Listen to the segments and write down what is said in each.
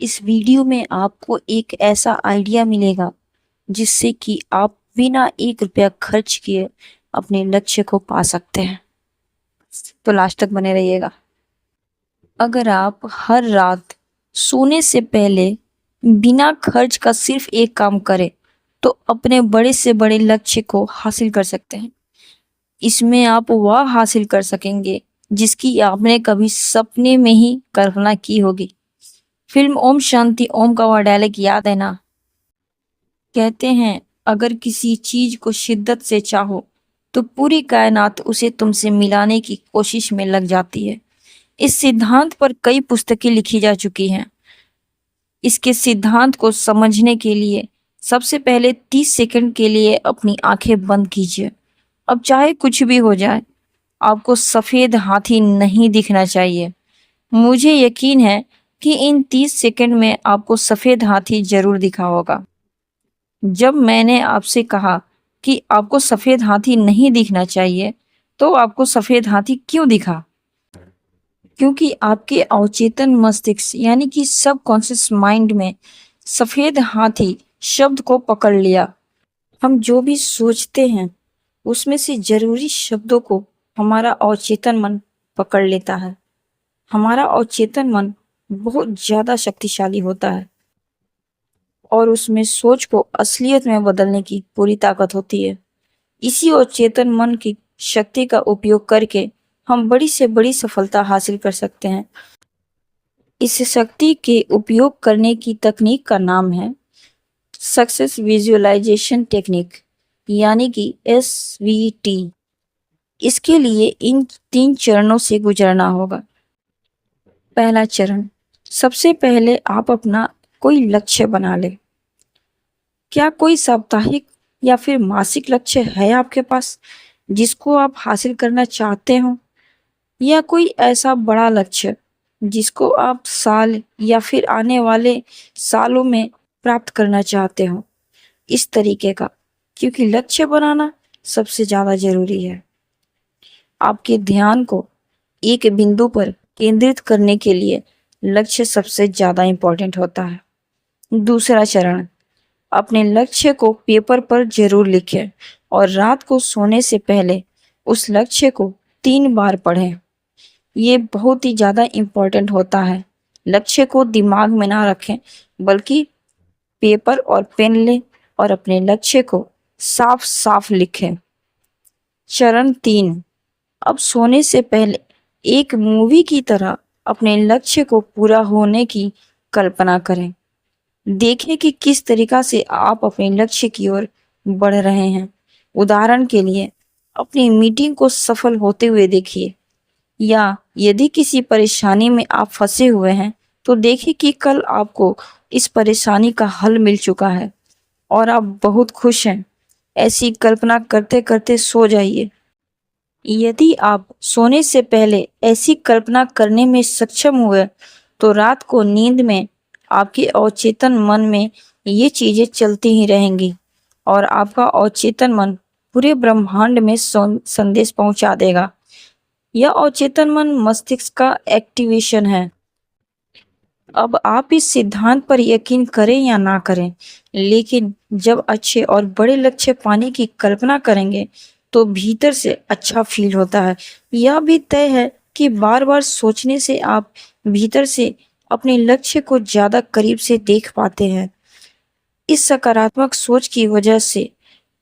इस वीडियो में आपको एक ऐसा आइडिया मिलेगा जिससे कि आप बिना 1 रुपया खर्च किए अपने लक्ष्य को पा सकते हैं। तो लास्ट तक बने रहिएगा। अगर आप हर रात सोने से पहले बिना खर्च का सिर्फ एक काम करें तो अपने बड़े से बड़े लक्ष्य को हासिल कर सकते हैं। इसमें आप वह हासिल कर सकेंगे जिसकी आपने कभी सपने में ही कल्पना की होगी। फिल्म ओम शांति ओम का वह डायलॉग याद है ना? कहते हैं अगर किसी चीज को शिद्दत से चाहो तो पूरी कायनात उसे तुमसे मिलाने की कोशिश में लग जाती है। इस सिद्धांत पर कई पुस्तकें लिखी जा चुकी हैं। इसके सिद्धांत को समझने के लिए सबसे पहले 30 सेकंड के लिए अपनी आंखें बंद कीजिए। अब चाहे कुछ भी हो जाए, आपको सफेद हाथी नहीं दिखना चाहिए। मुझे यकीन है कि इन 30 सेकंड में आपको सफेद हाथी जरूर दिखा होगा। जब मैंने आपसे कहा कि आपको सफेद हाथी नहीं दिखना चाहिए, तो आपको सफेद हाथी क्यों दिखा? क्योंकि आपके अवचेतन मस्तिष्क यानी कि सबकॉन्शियस माइंड में सफेद हाथी शब्द को पकड़ लिया। हम जो भी सोचते हैं उसमें से जरूरी शब्दों को हमारा अवचेतन मन पकड़ लेता है। हमारा अवचेतन मन बहुत ज्यादा शक्तिशाली होता है और उसमें सोच को असलियत में बदलने की पूरी ताकत होती है। इसी अवचेतन मन की शक्ति का उपयोग करके हम बड़ी से बड़ी सफलता हासिल कर सकते हैं। इस शक्ति के उपयोग करने की तकनीक का नाम है सक्सेस विजुअलाइजेशन टेक्निक यानी कि SVT। इसके लिए इन 3 चरणों से गुजरना होगा। पहला चरण, सबसे पहले आप अपना कोई लक्ष्य बना ले। क्या कोई साप्ताहिक या फिर मासिक लक्ष्य है आपके पास जिसको आप हासिल करना चाहते हो, या कोई ऐसा बड़ा लक्ष्य जिसको आप साल या फिर आने वाले सालों में प्राप्त करना चाहते हो? इस तरीके का, क्योंकि लक्ष्य बनाना सबसे ज्यादा जरूरी है। आपके ध्यान को एक बिंदु पर केंद्रित करने के लिए लक्ष्य सबसे ज्यादा इंपॉर्टेंट होता है। दूसरा चरण, अपने लक्ष्य को पेपर पर जरूर लिखें और रात को सोने से पहले उस लक्ष्य को 3 बार पढ़ें। ये बहुत ही ज़्यादा इम्पोर्टेंट होता है। लक्ष्य को दिमाग में ना रखें बल्कि पेपर और पेन लें और अपने लक्ष्य को साफ साफ लिखें। चरण 3, अब सोने से पहले एक मूवी की तरह अपने लक्ष्य को पूरा होने की कल्पना करें। देखें कि किस तरीका से आप अपने लक्ष्य की ओर बढ़ रहे हैं। उदाहरण के लिए, अपनी मीटिंग को सफल होते हुए देखिए, या यदि किसी परेशानी में आप फंसे हुए हैं तो देखिए कि कल आपको इस परेशानी का हल मिल चुका है और आप बहुत खुश हैं। ऐसी कल्पना करते करते सो जाइए। यदि आप सोने से पहले ऐसी कल्पना करने में सक्षम हुए तो रात को नींद में आपके अवचेतन मन में ये चीजें चलती ही रहेंगी और आपका अवचेतन मन पूरे ब्रह्मांड में संदेश पहुंचा देगा। यह अवचेतन मन मस्तिष्क का एक्टिवेशन है। अब आप इस सिद्धांत पर यकीन करें या ना करें, लेकिन जब अच्छे और बड़े लक्ष्य पाने की कल्पना करेंगे तो भीतर से अच्छा फील होता है। यह भी तय है कि बार बार सोचने से आप भीतर से अपने लक्ष्य को ज्यादा करीब से देख पाते हैं। इस सकारात्मक सोच की वजह से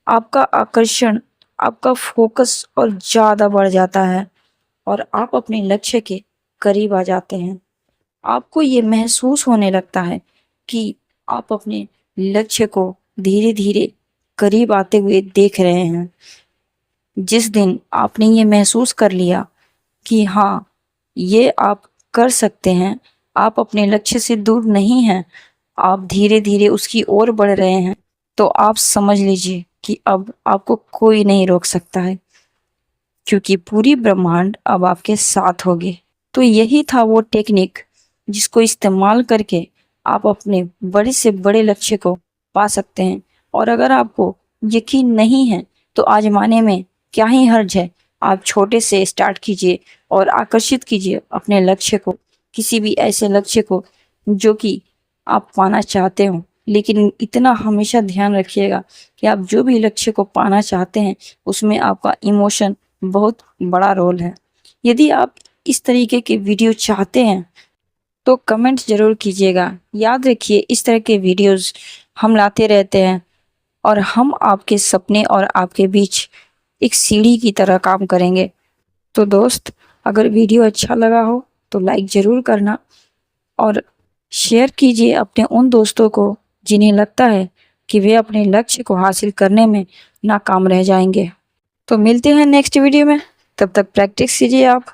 आपका आकर्षण, आपका फोकस और ज्यादा बढ़ जाता है और आप अपने लक्ष्य के करीब आ जाते हैं। आपको ये महसूस होने लगता है कि आप अपने लक्ष्य को धीरे धीरे करीब आते हुए देख रहे हैं। जिस दिन आपने ये महसूस कर लिया कि हाँ, ये आप कर सकते हैं, आप अपने लक्ष्य से दूर नहीं हैं, आप धीरे धीरे उसकी ओर बढ़ रहे हैं, तो आप समझ लीजिए कि अब आपको कोई नहीं रोक सकता है, क्योंकि पूरी ब्रह्मांड अब आपके साथ होगी। तो यही था वो टेक्निक जिसको इस्तेमाल करके आप अपने बड़े से बड़े लक्ष्य को पा सकते हैं। और अगर आपको यकीन नहीं है तो आजमाने में क्या ही हर्ज है। आप छोटे से स्टार्ट कीजिए और आकर्षित कीजिए अपने लक्ष्य को, किसी भी ऐसे लक्ष्य को जो कि आप पाना चाहते हो, लेकिन इतना हमेशा ध्यान रखिएगा कि आप जो भी लक्ष्य को पाना चाहते हैं उसमें आपका इमोशन बहुत बड़ा रोल है। यदि आप इस तरीके के वीडियो चाहते हैं तो कमेंट ज़रूर कीजिएगा। याद रखिए, इस तरह के वीडियोस हम लाते रहते हैं और हम आपके सपने और आपके बीच एक सीढ़ी की तरह काम करेंगे। तो दोस्त, अगर वीडियो अच्छा लगा हो तो लाइक ज़रूर करना और शेयर कीजिए अपने उन दोस्तों को जिन्हें लगता है कि वे अपने लक्ष्य को हासिल करने में नाकाम रह जाएंगे। तो मिलते हैं नेक्स्ट वीडियो में, तब तक प्रैक्टिस कीजिए आप।